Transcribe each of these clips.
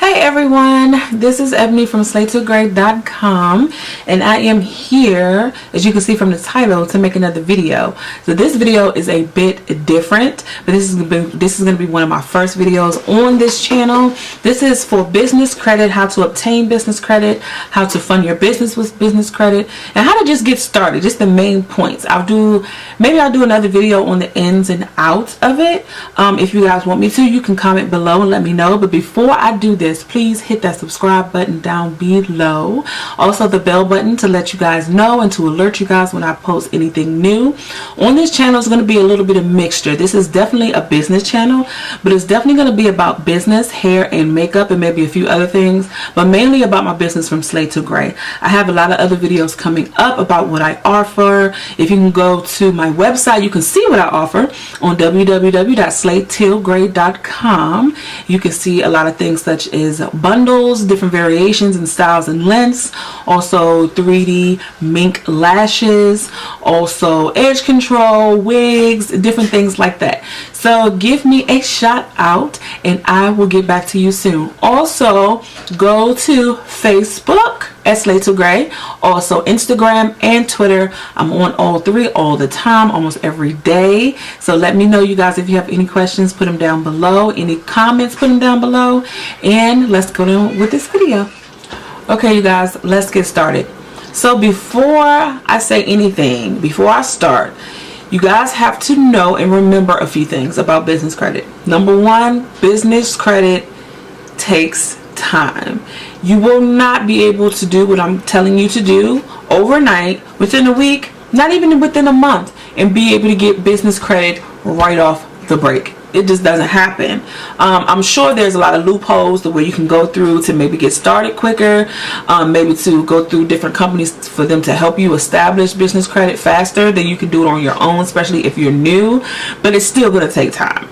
Hey everyone, this is Ebony from SlayToGray.com, and I am here, as you can see from the title, to make another video. So this video is a bit different, but this is going to be one of my first videos on this channel. This is for business credit, how to obtain business credit, how to fund your business with business credit, and how to just get started, just the main points. Maybe I'll do another video on the ins and outs of it. If you guys want me to, you can comment below and let me know. But before I do this, please hit that subscribe button down below. Also the bell button to let you guys know and to alert you guys when I post anything new. On this channel is going to be a little bit of mixture. This is definitely a business channel, but it's definitely going to be about business, hair, and makeup, and maybe a few other things, but mainly about my business from Slay to Gray. I have a lot of other videos coming up about what I offer. If you can go to my website, you can see what I offer on www.slaytilgray.com. You can see a lot of things such as bundles, different variations and styles and lengths, also 3D mink lashes, also edge control, wigs, different things like that. So give me a shout out and I will get back to you soon. Also go to Facebook at Slay to Gray, also Instagram and Twitter. I'm on all three all the time, almost every day. So let me know, you guys, if you have any questions, put them down below. Any comments, put them down below. And let's go on with this video. Okay, you guys, let's get started. So before I say anything, before I start, you guys have to know and remember a few things about business credit. Number one, business credit takes time. You will not be able to do what I'm telling you to do overnight, within a week, not even within a month, and be able to get business credit right off the break. It just doesn't happen. I'm sure there's a lot of loopholes the way you can go through to maybe get started quicker, maybe to go through different companies for them to help you establish business credit faster than you can do it on your own, especially if you're new, but it's still going to take time.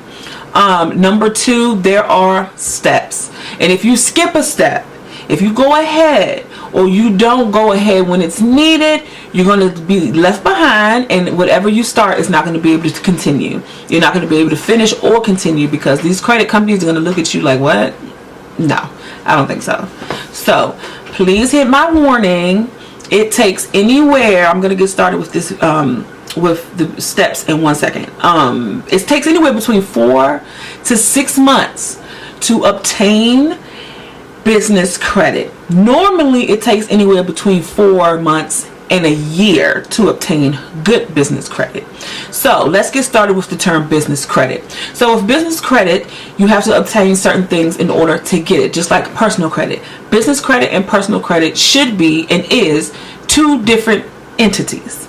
Number two, there are steps, and if you skip a step, if you go ahead or you don't go ahead when it's needed, you're going to be left behind, and whatever you start is not going to be able to continue. You're not going to be able to finish or continue because these credit companies are going to look at you like, what? No, I don't think so. So please hit my warning. It takes anywhere, I'm going to get started with this with the steps in 1 second. It takes anywhere between 4 to 6 months to obtain business credit. Normally it takes anywhere between 4 months and a year to obtain good business credit. So let's get started with the term business credit. So with business credit, you have to obtain certain things in order to get it, just like personal credit. Business credit and personal credit should be and is two different entities.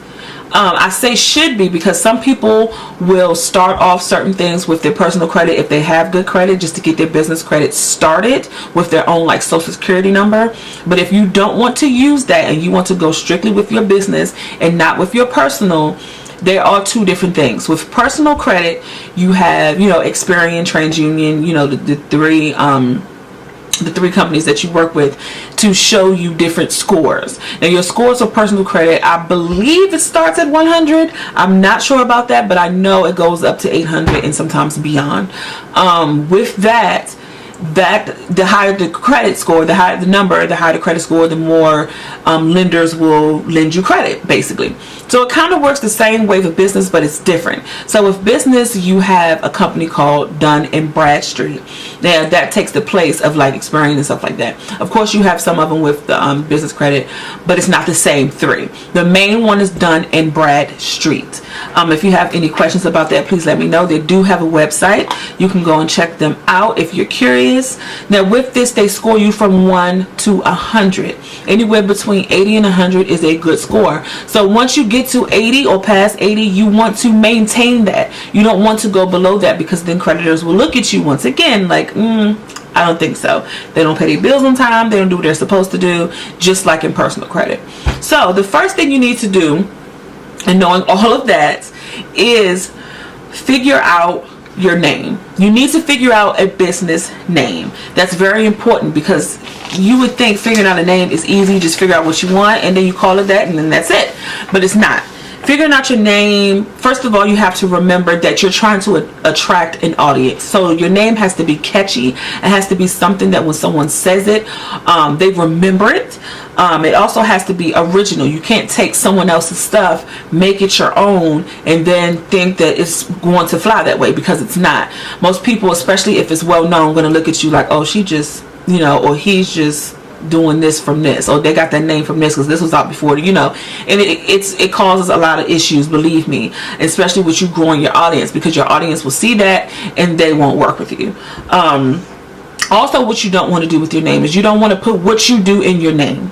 I say should be because some people will start off certain things with their personal credit if they have good credit, just to get their business credit started with their own like social security number. But if you don't want to use that and you want to go strictly with your business and not with your personal, there are two different things. With personal credit, you have, Experian, TransUnion, the three companies that you work with to show you different scores. Now your scores of personal credit, I believe it starts at 100. I'm not sure about that, but I know it goes up to 800 and sometimes beyond. With that, the higher the credit score, the higher the number, the higher the credit score, the more lenders will lend you credit, basically. So it kind of works the same way for business, but it's different. So with business, you have a company called Dun & Bradstreet. Now that takes the place of like Experian and stuff like that. Of course, you have some of them with the business credit, but it's not the same three. The main one is Dun & Bradstreet. If you have any questions about that, please let me know. They do have a website. You can go and check them out if you're curious. Now with this, they score you from 1 to 100. Anywhere between 80 and 100 is a good score. So once you get to 80 or past 80, you want to maintain that. You don't want to go below that because then creditors will look at you once again like, I don't think so. They don't pay their bills on time. They don't do what they're supposed to do, just like in personal credit. So the first thing you need to do, and knowing all of that, is figure out your name. You need to figure out a business name. That's very important because you would think figuring out a name is easy. You just figure out what you want and then you call it that and then that's it. But it's not. figuring out your name, first of all, you have to remember that you're trying to attract an audience. So your name has to be catchy. It has to be something that when someone says it, they remember it. It also has to be original. You can't take someone else's stuff, make it your own, and then think that it's going to fly that way, because it's not. Most people, especially if it's well known, going to look at you like, oh, she just, or he's just doing this from this, or they got that name from this because this was out before, and it causes a lot of issues, believe me, especially with you growing your audience, because your audience will see that and they won't work with you. Also, what you don't want to do with your name is you don't want to put what you do in your name.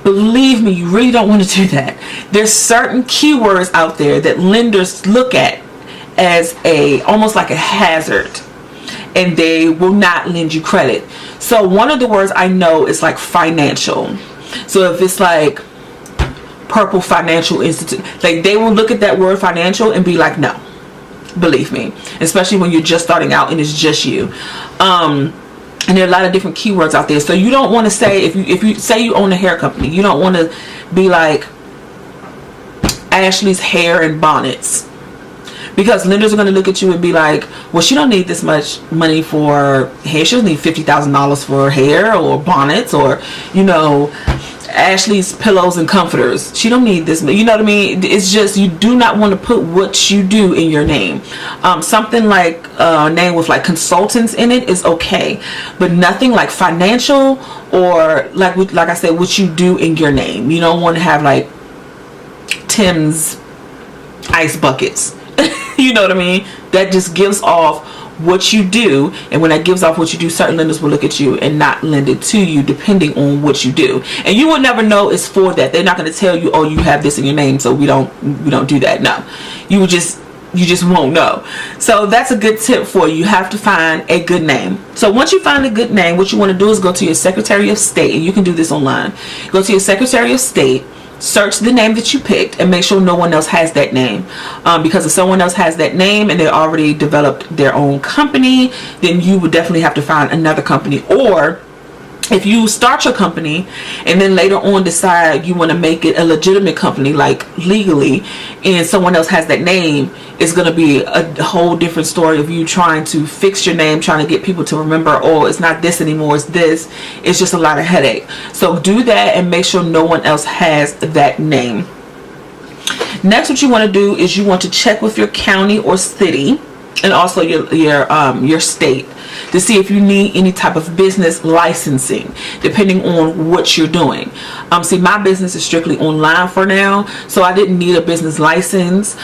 Believe me, you really don't want to do that. There's certain keywords out there that lenders look at as almost like a hazard, and they will not lend you credit. So one of the words I know is like financial. So if it's like Purple Financial Institute, like they will look at that word financial and be like, no. Believe me, especially when you're just starting out and it's just you. And there are a lot of different keywords out there. So you don't want to say, if you say you own a hair company, you don't want to be like Ashley's Hair and Bonnets, because lenders are going to look at you and be like, well, she don't need this much money for hair. She doesn't need $50,000 for hair or bonnets, or Ashley's Pillows and Comforters. She don't need this. You know what I mean? It's just, you do not want to put what you do in your name. Something like a name with like consultants in it is okay, but nothing like financial, or like I said, what you do in your name. You don't want to have like Tim's Ice Buckets. You know what I mean? That just gives off what you do, and when that gives off what you do, certain lenders will look at you and not lend it to you, depending on what you do. And you will never know it's for that. They're not going to tell you, oh, you have this in your name, so we don't do that. No, you just won't know. So that's a good tip for you. You have to find a good name. So once you find a good name, what you want to do is go to your Secretary of State, and you can do this online. Go to your Secretary of State, search the name that you picked, and make sure no one else has that name, because if someone else has that name and they already developed their own company, then you would definitely have to find another company. Or if you start your company and then later on decide you want to make it a legitimate company, like legally, and someone else has that name, it's going to be a whole different story of you trying to fix your name, trying to get people to remember, oh, it's not this anymore, it's this. It's just a lot of headache. So do that and make sure no one else has that name. Next, what you want to do is you want to check with your county or city, and also your state, to see if you need any type of business licensing, depending on what you're doing. See, my business is strictly online for now, so I didn't need a business license.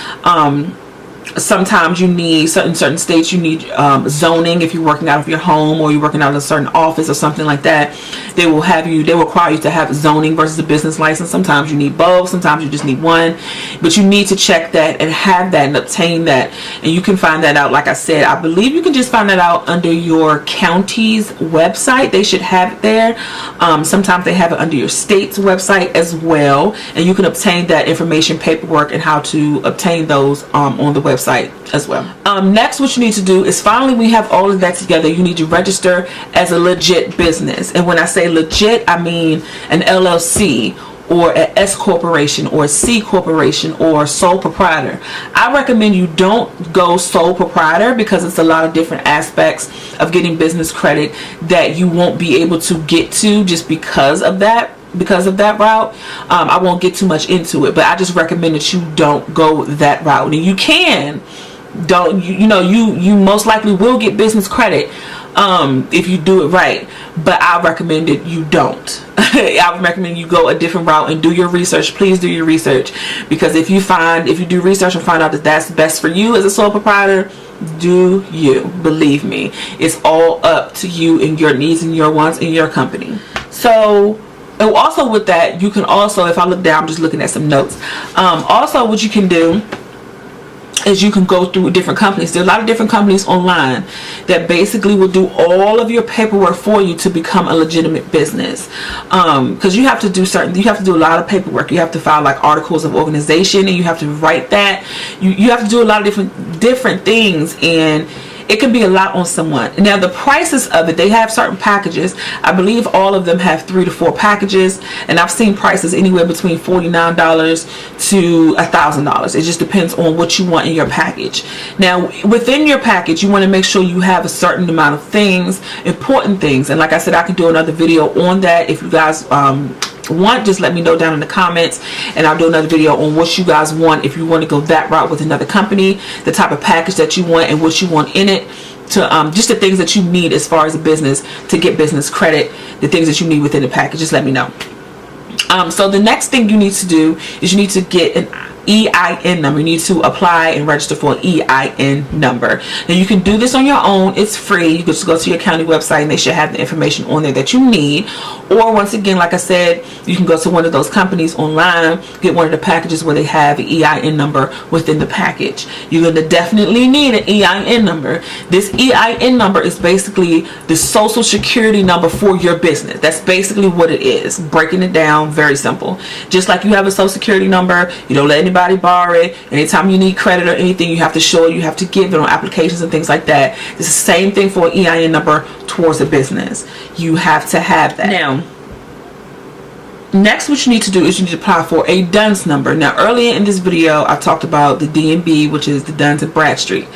Sometimes you need, certain states you need zoning. If you're working out of your home, or you're working out of a certain office or something like that, they require you to have zoning versus a business license. Sometimes you need both, sometimes you just need one, but you need to check that and have that and obtain that. And you can find that out, like I said, I believe you can just find that out under your county's website. They should have it there. Sometimes they have it under your state's website as well, and you can obtain that information, paperwork, and how to obtain those on the website as well. Next, what you need to do is, finally, we have all of that together, you need to register as a legit business. And when I say legit, I mean an LLC, or an S corporation, or a C corporation, or sole proprietor. I recommend you don't go sole proprietor, because it's a lot of different aspects of getting business credit that you won't be able to get to just because of that route. I won't get too much into it, but I just recommend that you don't go that route. And you you most likely will get business credit if you do it right, but I recommend that you don't. I recommend you go a different route and do your research. Please do your research, because if you do research and find out that that's best for you as a sole proprietor, do you. Believe me, it's all up to you and your needs and your wants in your company. So, and also with that, you can also, if I look down, I'm just looking at some notes. Also, what you can do is you can go through different companies. There are a lot of different companies online that basically will do all of your paperwork for you to become a legitimate business. Because you have to do a lot of paperwork. You have to file like articles of organization, and you have to write that. You have to do a lot of different things, and it can be a lot on someone. Now the prices of it, they have certain packages. I believe all of them have 3 to 4 packages, and I've seen prices anywhere between $49 to $1,000. It just depends on what you want in your package. Now within your package, you want to make sure you have a certain amount of things, important things, and like I said, I can do another video on that. If you guys want, just let me know down in the comments, and I'll do another video on what you guys want if you want to go that route with another company, the type of package that you want and what you want in it, to just the things that you need as far as a business to get business credit, the things that you need within the package. Just let me know. So the next thing you need to do is you need to get an EIN number. You need to apply and register for an EIN number. Now you can do this on your own. It's free. You can just go to your county website and they should have the information on there that you need. Or once again, like I said, you can go to one of those companies online, get one of the packages where they have an EIN number within the package. You're going to definitely need an EIN number. This EIN number is basically the social security number for your business. That's basically what it is. Breaking it down, very simple. Just like you have a social security number, you don't let anybody borrow it. Anytime you need credit or anything, you have to show it, you have to give it on applications and things like that. It's the same thing for an EIN number towards a business. You have to have that. Now, next what you need to do is you need to apply for a DUNS number. Now earlier in this video I talked about the DNB, which is the Duns and Bradstreet.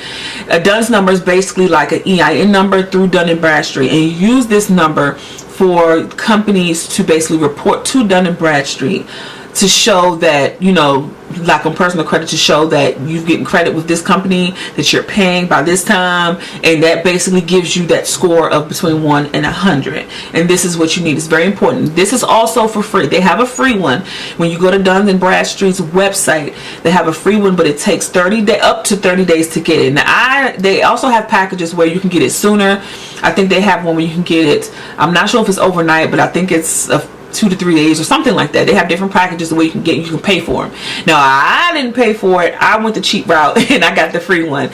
A DUNS number is basically like an EIN number through Dun and Bradstreet, and you use this number for companies to basically report to Dun and Bradstreet to show that, you know, like on personal credit, to show that you're getting credit with this company, that you're paying by this time, and that basically gives you that score of between 1 and 100. And this is what you need. It's very important. This is also for free. They have a free one. When you go to Dun and Bradstreet's website, they have a free one, but it takes up to 30 days to get it. Now they also have packages where you can get it sooner. I think they have one where you can get it, I'm not sure if it's overnight, but I think it's 2 to 3 days or something like that. They have different packages the way you can pay for them. Now I didn't pay for it. I went the cheap route and I got the free one.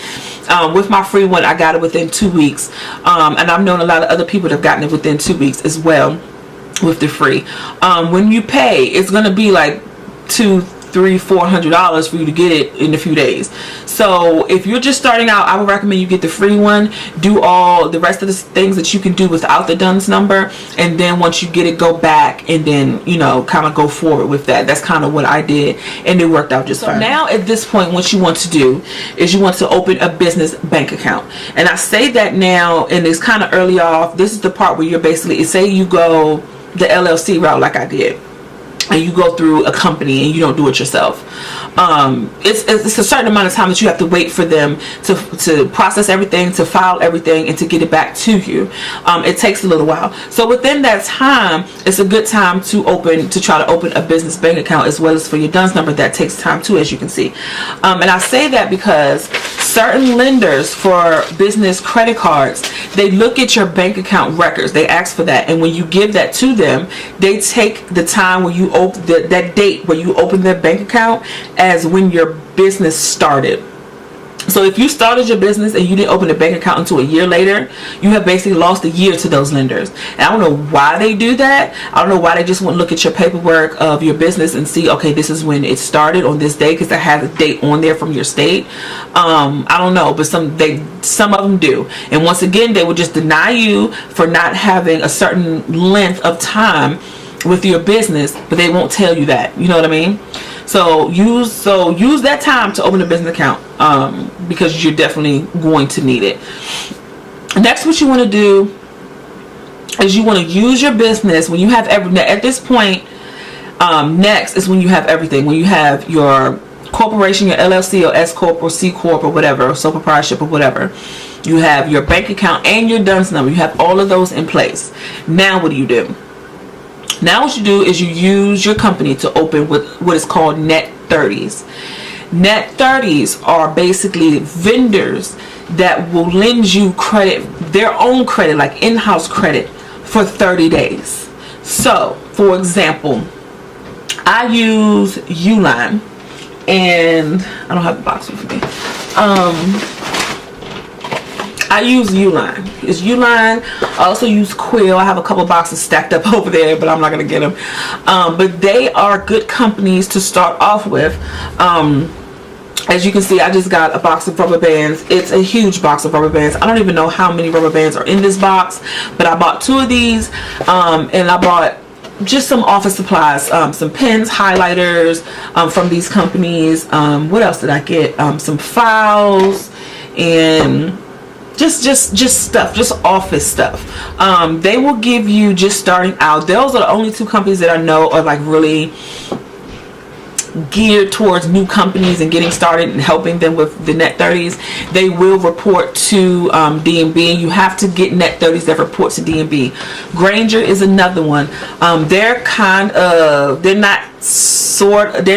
With my free one, I got it within 2 weeks, and I've known a lot of other people that have gotten it within 2 weeks as well with the free. When you pay, it's gonna be like $300-$400 for you to get it in a few days. So if you're just starting out, I would recommend you get the free one, do all the rest of the things that you can do without the DUNS number, and then once you get it, go back and then, you know, kind of go forward with that. That's kind of what I did, and it worked out just fine. Now at this point, what you want to do is you want to open a business bank account. And I say that now, and it's kind of early off. This is the part where you're basically, say you go the LLC route like I did, and you go through a company and you don't do it yourself. It's a certain amount of time that you have to wait for them to process everything, to file everything, and to get it back to you. It takes a little while. So within that time, it's a good time to try to open a business bank account, as well as for your DUNS number. That takes time too, as you can see. And I say that because certain lenders for business credit cards, they look at your bank account records. They ask for that, and when you give that to them, they take the time when you open that date where you open their bank account as when your business started. So if you started your business and you didn't open a bank account until a year later, you have basically lost a year to those lenders. And I don't know why they do that. I don't know why they just won't look at your paperwork of your business and see, okay, this is when it started on this day, because it has a date on there from your state. I don't know, but some of them do. And once again, they will just deny you for not having a certain length of time with your business, but they won't tell you that. You know what I mean? So use that time to open a business account, because you're definitely going to need it. Next, what you want to do is you want to use your business when you have at this point. Next is when you have everything. When you have your corporation, your LLC or S Corp or C Corp or whatever, or sole proprietorship or whatever. You have your bank account and your DUNS number. You have all of those in place. Now what do you do? Now what you do is you use your company to open with what is called Net 30s. Net 30s are basically vendors that will lend you credit, their own credit, like in-house credit, for 30 days. So, for example, I use Uline, and I don't have the box with me. I use Uline. It's Uline. I also use Quill. I have a couple boxes stacked up over there, but I'm not going to get them. But they are good companies to start off with. As you can see, I just got a box of rubber bands. It's a huge box of rubber bands. I don't even know how many rubber bands are in this box, but I bought 2 of these, and I bought just some office supplies, some pens, highlighters from these companies. What else did I get? Some files and just stuff, just office stuff. They will give you, just starting out, those are the only 2 companies that I know are like really geared towards new companies and getting started and helping them with the net 30s. They will report to D&B, and you have to get net 30s that report to D&B. Grainger is another one. They're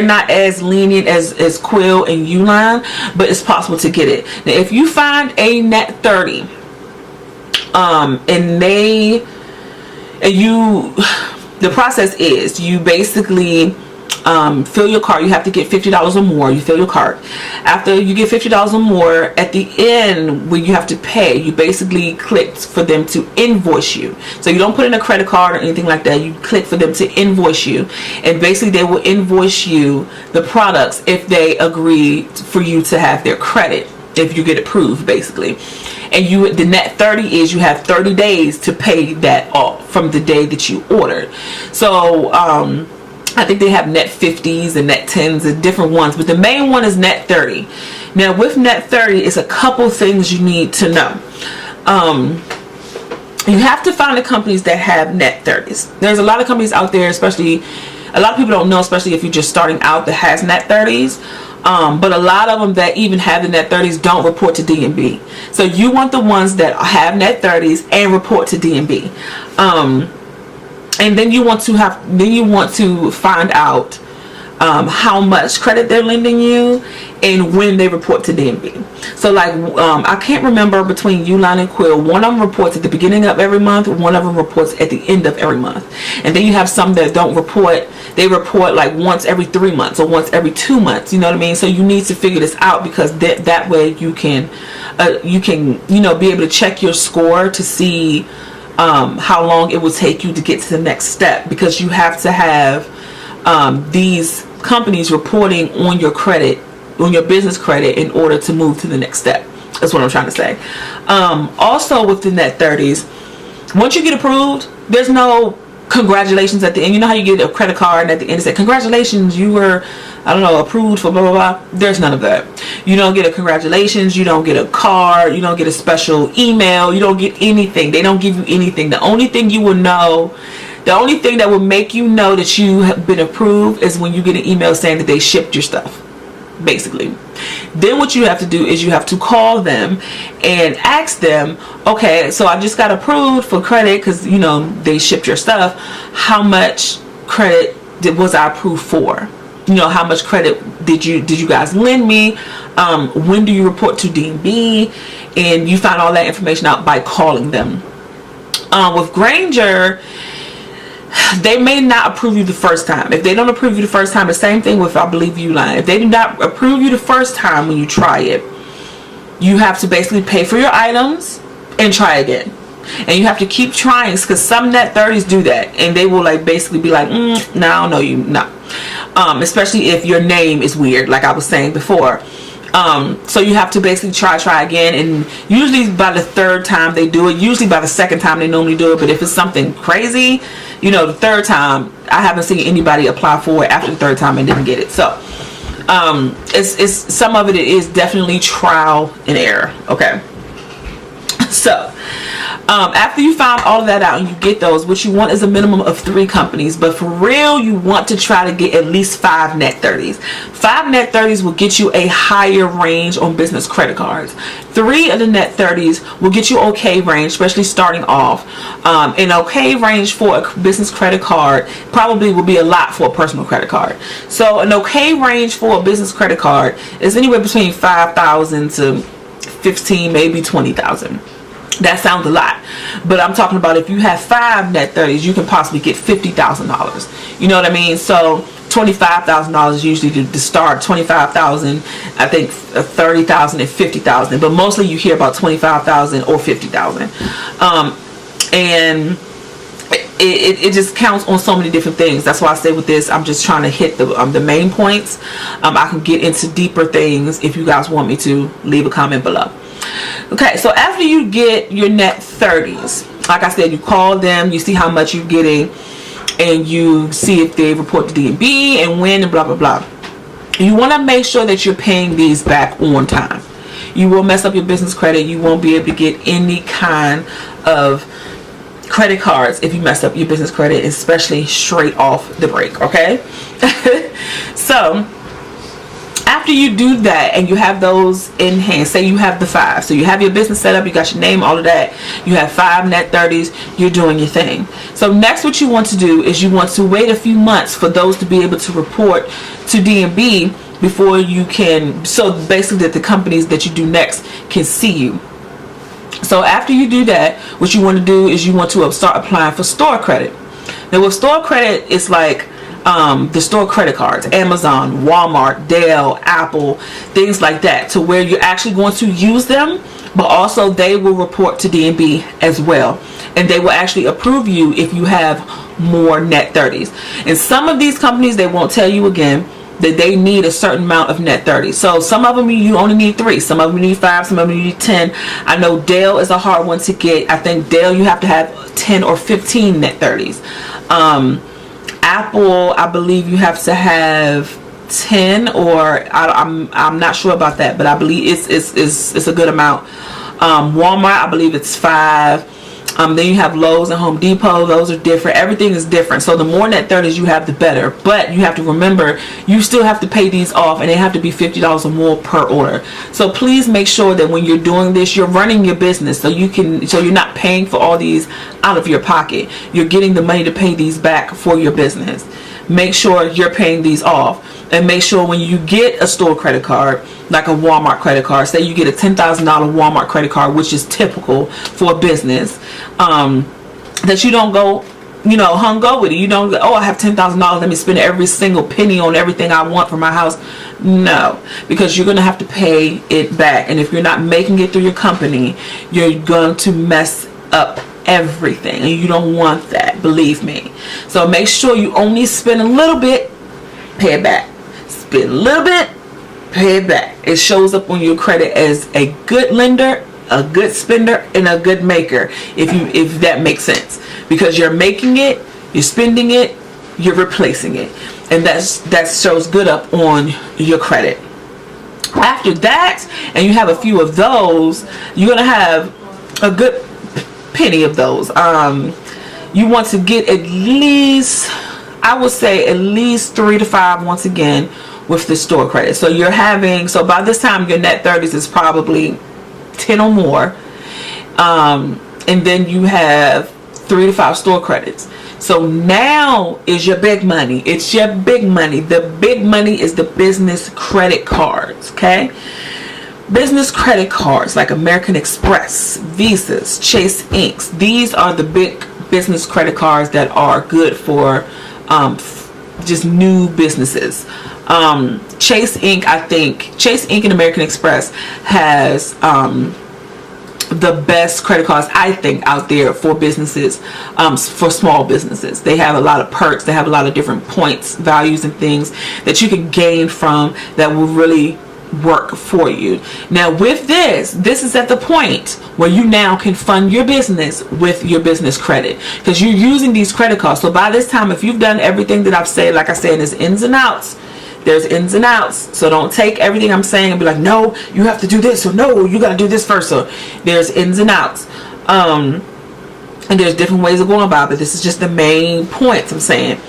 not as lenient as Quill and Uline, but it's possible to get it. Now, if you find a net 30, the process is you basically fill your cart. You have to get $50 or more. You fill your cart. After you get $50 or more, at the end when you have to pay, you basically click for them to invoice you. So you don't put in a credit card or anything like that. You click for them to invoice you, and basically they will invoice you the products if they agree for you to have their credit, if you get approved, basically. And the net 30 is you have 30 days to pay that off from the day that you ordered. So I think they have net 50s and net 10s and different ones, but the main one is net 30. Now with net 30, it's a couple things you need to know. You have to find the companies that have net 30s. There's a lot of companies out there, especially a lot of people don't know, especially if you're just starting out, that has net 30s. But a lot of them that even have the net 30s don't report to D&B. So you want the ones that have net 30s and report to D&B. And then you want to find out how much credit they're lending you and when they report to D&B. So like I can't remember between Uline and Quill, one of them reports at the beginning of every month, one of them reports at the end of every month. And then you have some that don't report. They report like once every 3 months or once every 2 months. You know what I mean? So you need to figure this out, because that way you can be able to check your score to see how long it will take you to get to the next step, because you have to have these companies reporting on your credit, on your business credit, in order to move to the next step. That's what I'm trying to say. Also with the net 30s, once you get approved, there's no congratulations at the end. You know how you get a credit card and at the end it says congratulations, you were, I don't know, approved for blah blah blah. There's none of that. You don't get a congratulations, you don't get a card, you don't get a special email, you don't get anything. They don't give you anything. The only thing you will know, the only thing that will make you know that you have been approved is when you get an email saying that they shipped your stuff, basically. Then what you have to do is you have to call them and ask them, okay, so I just got approved for credit because they shipped your stuff. How much credit was I approved for? How much credit did you guys lend me? When do you report to D&B? And you find all that information out by calling them. With Grainger, they may not approve you the first time. If they don't approve you the first time, the same thing with, I believe, Uline. If they do not approve you the first time when you try it, you have to basically pay for your items and try again. And you have to keep trying, because some net 30s do that, and they will basically be like, no, I don't know you, no. Especially if your name is weird, like I was saying before. So you have to basically try again, and usually by the third time they do it. Usually by the second time they normally do it, but if it's something crazy, the third time, I haven't seen anybody apply for it after the third time and didn't get it. So it's some of it is definitely trial and error. Okay, so after you find all of that out and you get those, what you want is a minimum of 3 companies, but for real you want to try to get at least 5 net 30s. 5 net 30s will get you a higher range on business credit cards. 3 of the net 30s will get you okay range, especially starting off. An okay range for a business credit card probably will be a lot for a personal credit card. So an okay range for a business credit card is anywhere between 5,000 to 15, maybe 20,000. That sounds a lot, but I'm talking about if you have 5 net 30s, you can possibly get $50,000. You know what I mean? So $25,000 usually to start. 25,000, I think 30,000 and 50,000, but mostly you hear about 25,000 or 50,000. And it just counts on so many different things. That's why I say with this, I'm just trying to hit the main points. I can get into deeper things if you guys want me to. Leave a comment below. Okay, so after you get your net 30s, like I said, you call them, you see how much you're getting, and you see if they report to DMB and when and blah blah blah. You want to make sure that you're paying these back on time. You will mess up your business credit. You won't be able to get any kind of credit cards if you mess up your business credit, especially straight off the break. Okay. So after you do that and you have those in hand, say you have the 5, so you have your business set up, you got your name, all of that, you have 5 net 30s, you're doing your thing. So next what you want to do is you want to wait a few months for those to be able to report to DMB before you can, so basically that the companies that you do next can see you. So after you do that, what you want to do is you want to start applying for store credit. Now with store credit, it's like the store credit cards, Amazon, Walmart, Dell, Apple, things like that, to where you're actually going to use them, but also they will report to DMB as well, and they will actually approve you if you have more net 30s. And some of these companies, they won't tell you again that they need a certain amount of net 30s. So some of them you only need 3, some of them you need 5, some of them you need 10. I know Dell is a hard one to get. I think Dell you have to have 10 or 15 net 30s. Apple, I believe you have to have 10, or I'm not sure about that, but I believe it's a good amount. Walmart, I believe it's 5. Then you have Lowe's and Home Depot. Those are different. Everything is different. So the more net 30s you have, the better. But you have to remember, you still have to pay these off, and they have to be $50 or more per order. So please make sure that when you're doing this, you're running your business, so you're not paying for all these out of your pocket. You're getting the money to pay these back for your business. Make sure you're paying these off, and make sure when you get a store credit card, like a Walmart credit card, say you get a $10,000 Walmart credit card, which is typical for a business, that you don't go, hung with it. You don't go, oh, I have $10,000, let me spend every single penny on everything I want for my house. No, because you're going to have to pay it back, and if you're not making it through your company, you're going to mess up everything, and you don't want that, believe me. So make sure you only spend a little bit, pay it back. Spend a little bit, pay it back. It shows up on your credit as a good lender, a good spender, and a good maker, if that makes sense, because you're making it, you're spending it, you're replacing it, and that shows good up on your credit. After that, and you have a few of those, you're gonna have a good penny of those. You want to get at least, I would say at least 3 to 5 once again with the store credit. So you're having, so by this time your net 30s is probably 10 or more, and then you have 3 to 5 store credits. So now is your big money. It's your big money. The big money is the business credit cards. Okay, business credit cards like American Express, Visas, Chase Inks. These are the big business credit cards that are good for just new businesses. Chase Inc, I think Chase Inc and American Express has the best credit cards, I think, out there for businesses, for small businesses. They have a lot of perks, they have a lot of different points, values, and things that you can gain from that will really work for you. Now with this is at the point where you now can fund your business with your business credit, because you're using these credit cards. So by this time, if you've done everything that I've said, like I said, there's ins and outs. There's ins and outs. So don't take everything I'm saying and be like, no, you have to do this, or no, you got to do this first. So there's ins and outs. And there's different ways of going about it. This is just the main points I'm saying.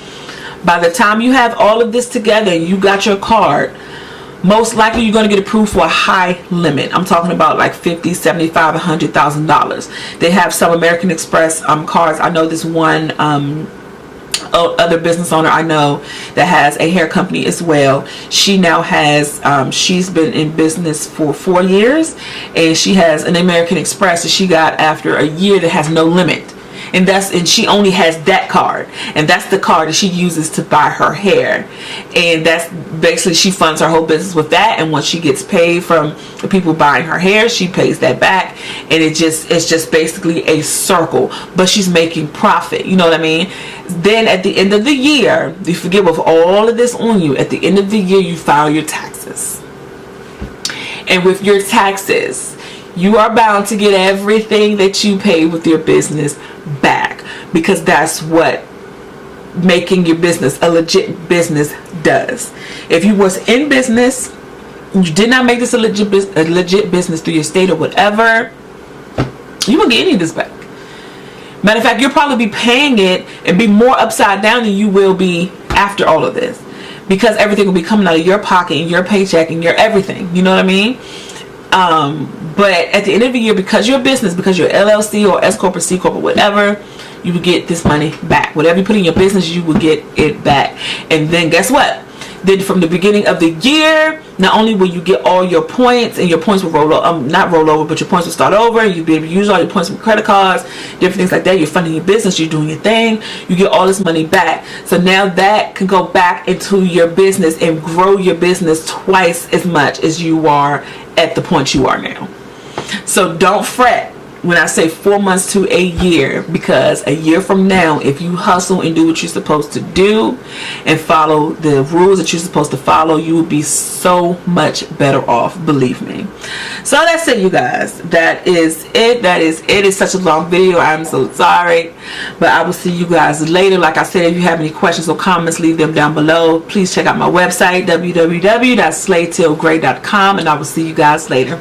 By the time you have all of this together, you got your card, most likely you're going to get approved for a high limit. I'm talking about like $50, $75, $100,000. They have some American Express cards. I know this one other business owner I know that has a hair company as well. She now has she's been in business for 4 years, and she has an American Express that she got after a year that has no limit. and she only has that card, and that's the card that she uses to buy her hair, and that's basically, she funds her whole business with that. And once she gets paid from the people buying her hair, she pays that back, and it's just basically a circle, but she's making profit, you know what I mean? Then at the end of the year, you forget, with all of this on you, at the end of the year you file your taxes, and with your taxes you are bound to get everything that you paid with your business back, because that's what making your business a legit business does. If you was in business, you did not make this a legit business through your state or whatever, you won't get any of this back. Matter of fact, you'll probably be paying it and be more upside down than you will be after all of this, because everything will be coming out of your pocket and your paycheck and your everything, you know what I mean? But at the end of the year, because you're a business, because you're LLC or S Corp or C Corp or whatever, you will get this money back. Whatever you put in your business, you will get it back. And then guess what? Then from the beginning of the year, not only will you get all your points, and your points will not roll over, but your points will start over, and you'll be able to use all your points from credit cards, different things like that. You're funding your business, you're doing your thing, you get all this money back. So now that can go back into your business and grow your business twice as much as you are at the point you are now. So don't fret when I say 4 months to a year, because a year from now, if you hustle and do what you're supposed to do and follow the rules that you're supposed to follow, you will be so much better off, believe me. So that's it, you guys. That is it. It's such a long video. I'm so sorry, but I will see you guys later. Like I said, if you have any questions or comments, leave them down below. Please check out my website, www.slaytillgray.com, and I will see you guys later.